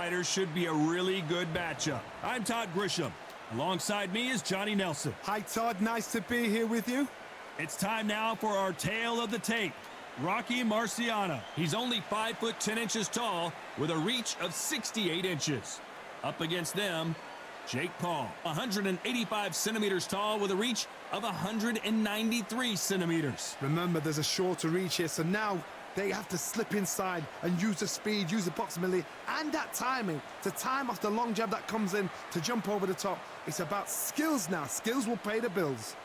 fighters should be a really good matchup. I'm Todd Grisham. Alongside me is Johnny Nelson. Hi, Todd. Nice to be here with you. It's time now for our tale of the tape. Rocky Marciano. He's only 5 foot 10 inches tall with a reach of 68 inches. Up against them, Jake Paul, 185 centimeters tall with a reach of 193 centimeters. Remember, there's a shorter reach here, so now they have to slip inside and use the speed, use the proximity, and that timing to time off the long jab that comes in to jump over the top. It's about skills now. Skills will pay the bills.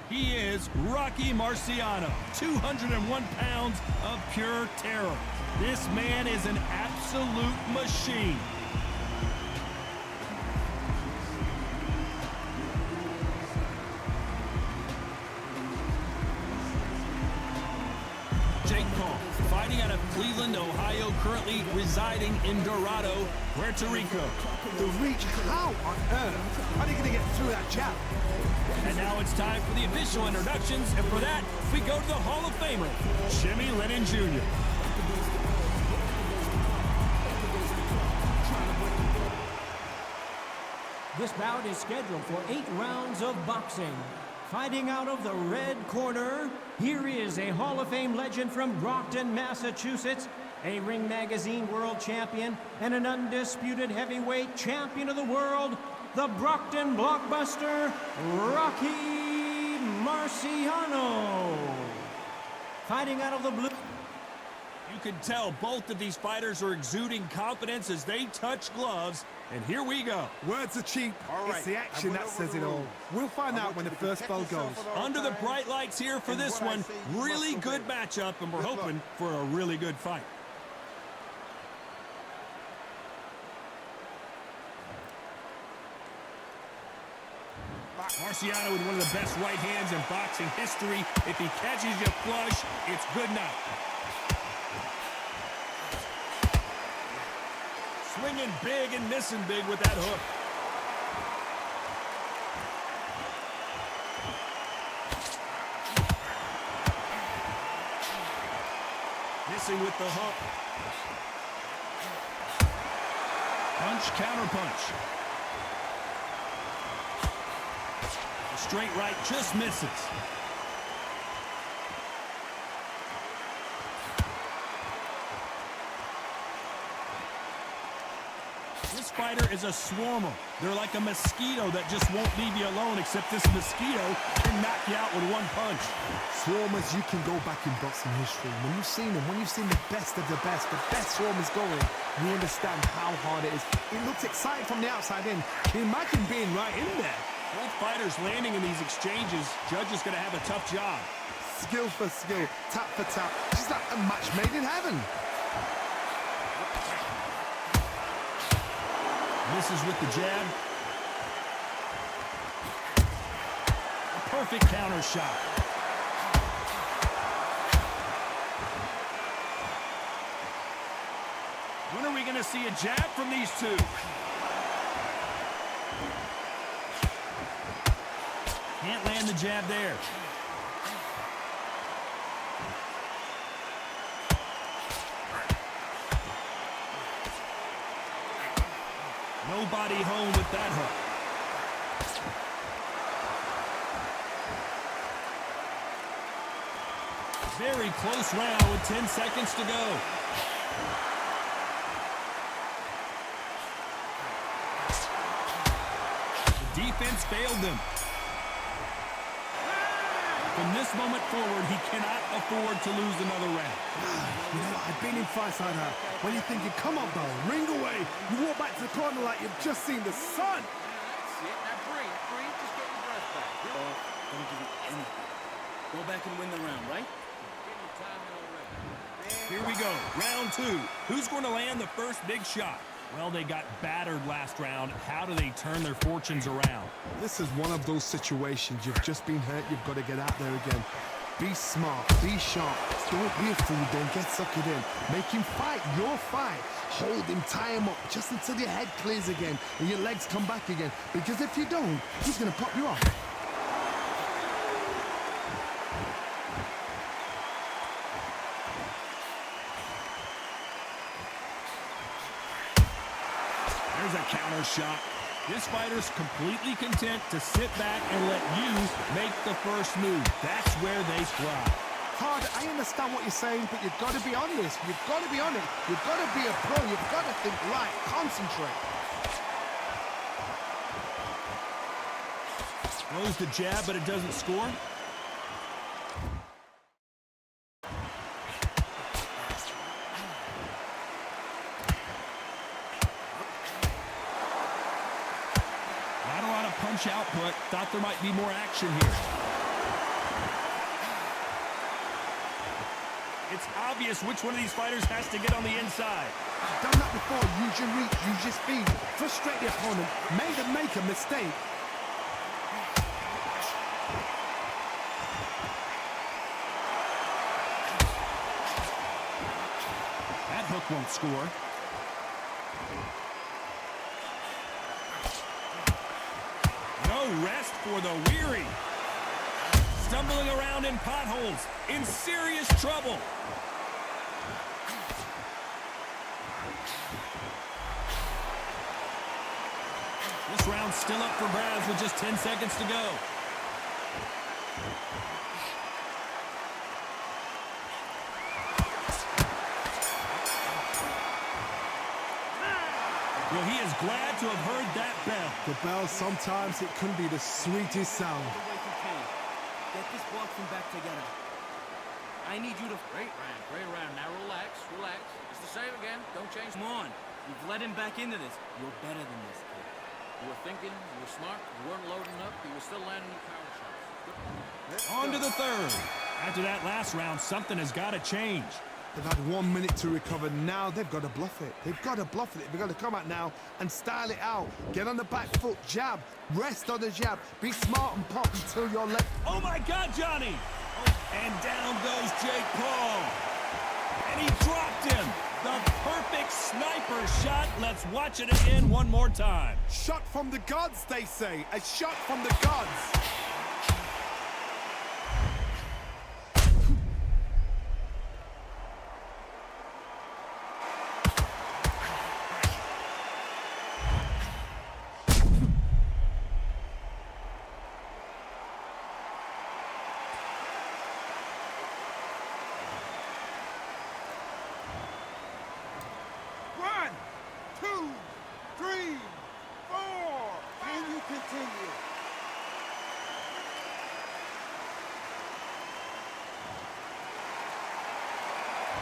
He is Rocky Marciano, 201 pounds of pure terror. This man is an absolute machine. Jake Paul, fighting out of Cleveland, Ohio, currently residing in Dorado, Puerto Rico. The reach, how on earth? How are you going to get through that jab? And now it's time for the official introductions, and for that, we go to the Hall of Famer, Jimmy Lennon Jr. This bout is scheduled for 8 rounds of boxing. Fighting out of the red corner, here is a Hall of Fame legend from Brockton, Massachusetts, a Ring Magazine world champion, and an undisputed heavyweight champion of the world, the Brockton blockbuster, Rocky Marciano. Fighting out of the blue. You can tell both of these fighters are exuding confidence as they touch gloves, and here we go. Words are cheap. It's the action that says it all. We'll find out when the first bell goes. Under the bright lights here for this one, really good matchup, and we're hoping for a really good fight. Marciano with one of the best right hands in boxing history. If he catches you flush, it's good night. Swinging big and missing big with that hook. Missing with the hook. Punch, counter punch. Straight right just misses. This fighter is a swarmer. They're like a mosquito that just won't leave you alone, except this mosquito can knock you out with one punch. Swarmers, you can go back in boxing history. When you've seen them, when you've seen the best swarmers going, you understand how hard it is. It looks exciting from the outside in. Imagine being right in there. Both fighters landing in these exchanges. Judge is going to have a tough job. Skill for skill, tap for tap. Just like a match made in heaven. Misses with the jab. A perfect counter shot. When are we going to see a jab from these two? Can't land the jab there. Nobody home with that hook. Very close round with 10 seconds to go. The defense failed them. From this moment forward, he cannot afford to lose another round. You know, I've been in fights like that. When you're thinking, come on, bro, ring away. You walk back to the corner like you've just seen the sun. That's it. Now breathe. Just get your breath back. Don't give it anything. Go back and win the round, right? Give your time already. Here we go, round 2. Who's going to land the first big shot? Well, they got battered last round. How do they turn their fortunes around? This is one of those situations. You've just been hurt. You've got to get out there again. Be smart. Be sharp. Don't be a fool. Don't get suckered in. Make him fight your fight. Hold him. Tie him up just until your head clears again and your legs come back again. Because if you don't, he's going to pop you off. There's a counter shot. This fighter's completely content to sit back and let you make the first move. That's where they thrive. Hard, I understand what you're saying, but you've got to be on this. You've got to be on it. You've got to be a pro. You've got to think right. Concentrate. Throws the jab, but it doesn't score. Not a lot of punch output. Thought there might be more action here. It's obvious which one of these fighters has to get on the inside. Done that before. Use your reach. Use your speed. Frustrate the opponent. Made them make a mistake. That hook won't score. No rest for the weary. Stumbling around in potholes, in serious trouble. This round's still up for grabs with just 10 seconds to go. Well, he is glad to have heard that bell. The bell, sometimes it can be the sweetest sound. Get this boxing back together. I need you to... Great round, great round. Now relax, relax. It's the same again. Don't change. Come on. You've led him back into this. You're better than this, kid. You were thinking, you were smart, you weren't loading up, but you were still landing your power shots. On to the third. After that last round, something has got to change. They've had 1 minute to recover. Now they've got to bluff it. They've got to bluff it. They've got to come out now and style it out. Get on the back foot, jab. Rest on the jab. Be smart and pop until you're left. Oh my God, Johnny! And down goes Jake Paul. And he dropped him. The perfect sniper shot. Let's watch it again one more time. Shot from the gods, they say. A shot from the gods.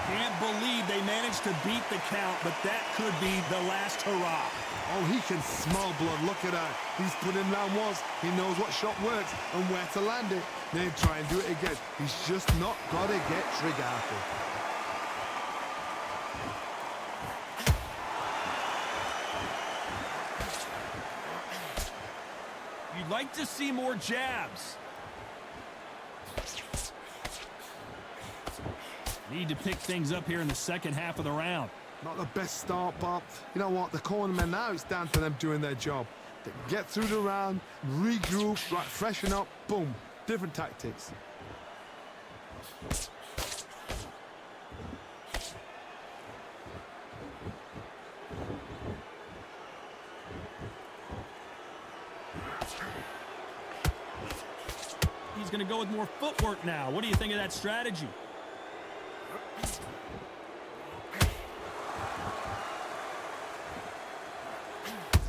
Can't believe they managed to beat the count, but that could be the last hurrah. Oh, he can smell blood. Look at that. He's put in round once. He knows what shot works and where to land it. Then try and do it again. He's just not got to get trigger happy. You'd like to see more jabs. Need to pick things up here in the second half of the round. Not the best start, but you know what? The cornermen now, it's down to them doing their job. They get through the round, regroup, right, freshen up, boom. Different tactics. He's going to go with more footwork now. What do you think of that strategy?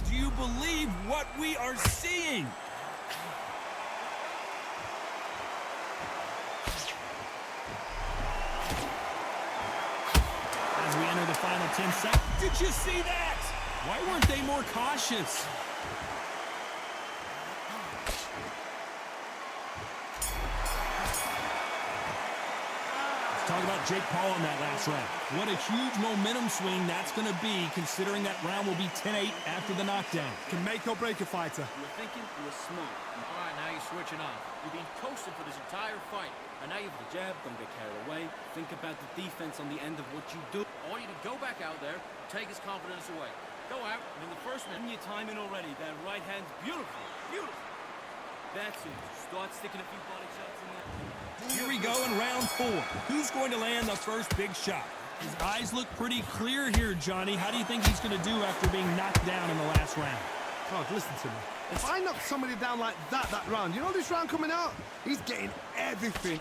Do you believe what we are seeing? As we enter the final 10 seconds. Did you see that? Why weren't they more cautious? Talk about Jake Paul in that last round. What a huge momentum swing that's going to be, considering that round will be 10-8 after the knockdown. Can make or break a fighter. You were thinking, you were smart. All right, now you're switching off. You've been coasting for this entire fight. And now you have the jab, don't get carried away. Think about the defense on the end of what you do. I want you to go back out there, take his confidence away. Go out, and in the first minute... Your timing already. That right hand's beautiful. Beautiful. That's it. Start sticking a few body shots in there. Here we go in round 4. Who's going to land the first big shot? His eyes look pretty clear here, Johnny. How do you think he's going to do after being knocked down in the last round? God, listen to me. If I knock somebody down like that round, you know this round coming out? He's getting everything,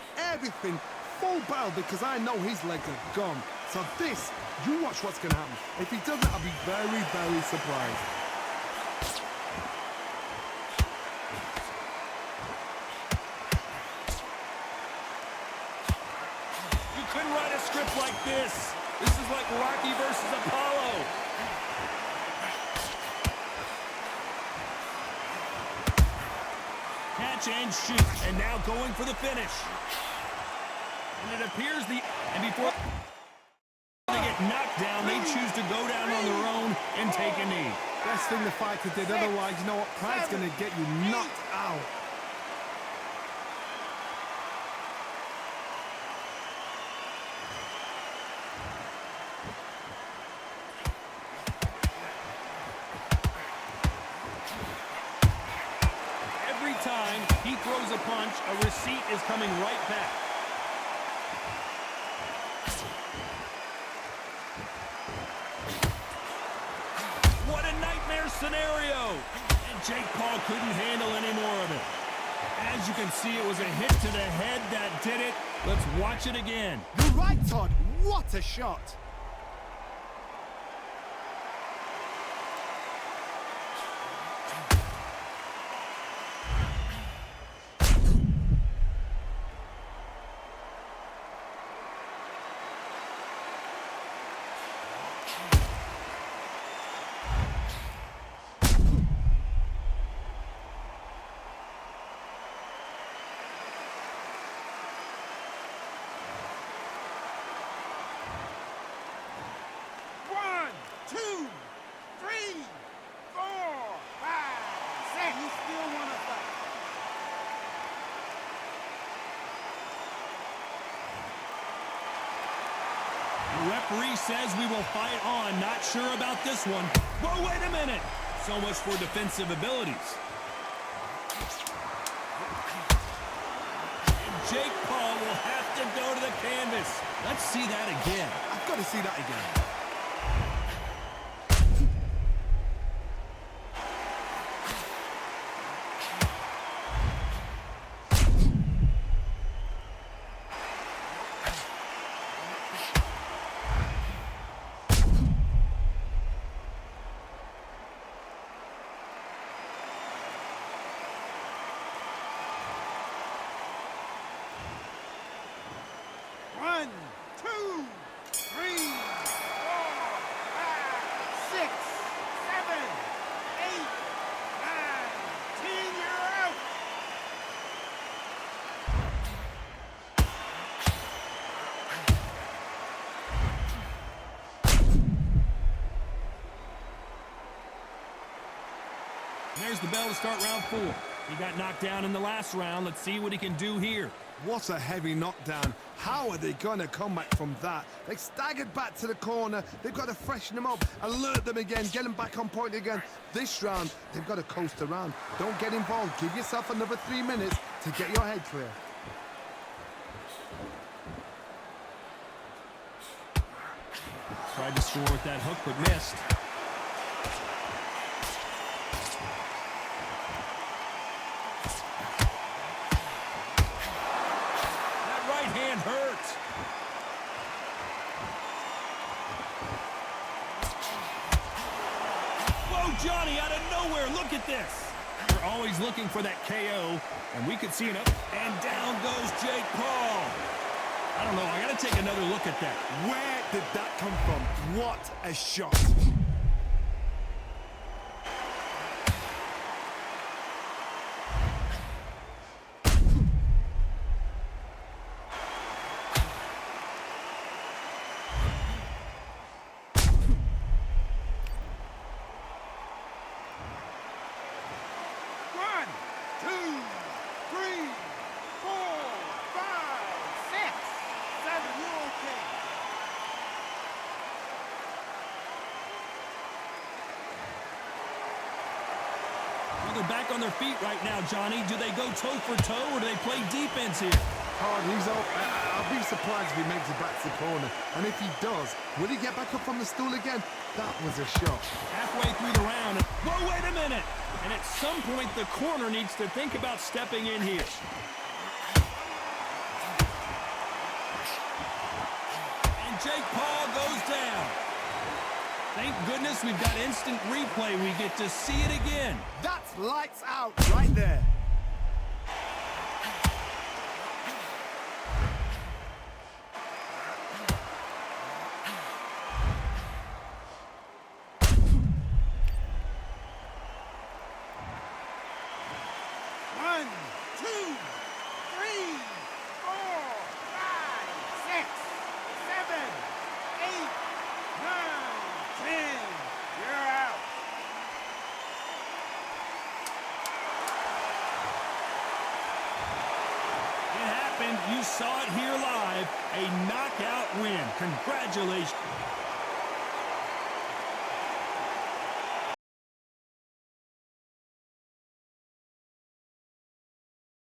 full barrel because I know his legs are gone. So this, you watch what's going to happen. If he doesn't, I'll be very, very surprised. You couldn't write a script like this. This is like Rocky versus Apollo. Catch and shoot, and now going for the finish. And it appears before they get knocked down, they choose to go down on their own and take a knee. Best thing the fighter did, otherwise, you know what? Pride's going to get you knocked out. Every time he throws a punch, a receipt is coming right back. What a nightmare scenario! And Jake Paul couldn't handle any more of it. As you can see, it was a hit to the head that did it. Let's watch it again. You're right, Todd. What a shot. The referee says we will fight on. Not sure about this one. Whoa, wait a minute. So much for defensive abilities. And Jake Paul will have to go to the canvas. Let's see that again. I've got to see that again. There's the bell to start round 4. He got knocked down in the last round. Let's see what he can do here. What a heavy knockdown. How are they going to come back from that? They staggered back to the corner. They've got to freshen them up, alert them again, get them back on point again. This round, they've got to coast around. Don't get involved. Give yourself another 3 minutes to get your head clear. Tried to score with that hook, but missed. Hurt. Whoa, Johnny, out of nowhere. Look at this. We're always looking for that KO, and we could see it up and down goes Jake Paul. I don't know. I got to take another look at that. Where did that come from? What a shot. They're back on their feet right now, Johnny. Do they go toe for toe or do they play defense here? hard. He's up. I'll be surprised if he makes it back to the corner. And if he does, will he get back up from the stool again? That was a shot. Halfway through the round. Whoa, wait a minute. And at some point, the corner needs to think about stepping in here. And Jake Paul goes down. Thank goodness we've got instant replay. We get to see it again. That's lights out right there. You saw it here live, a knockout win. Congratulations.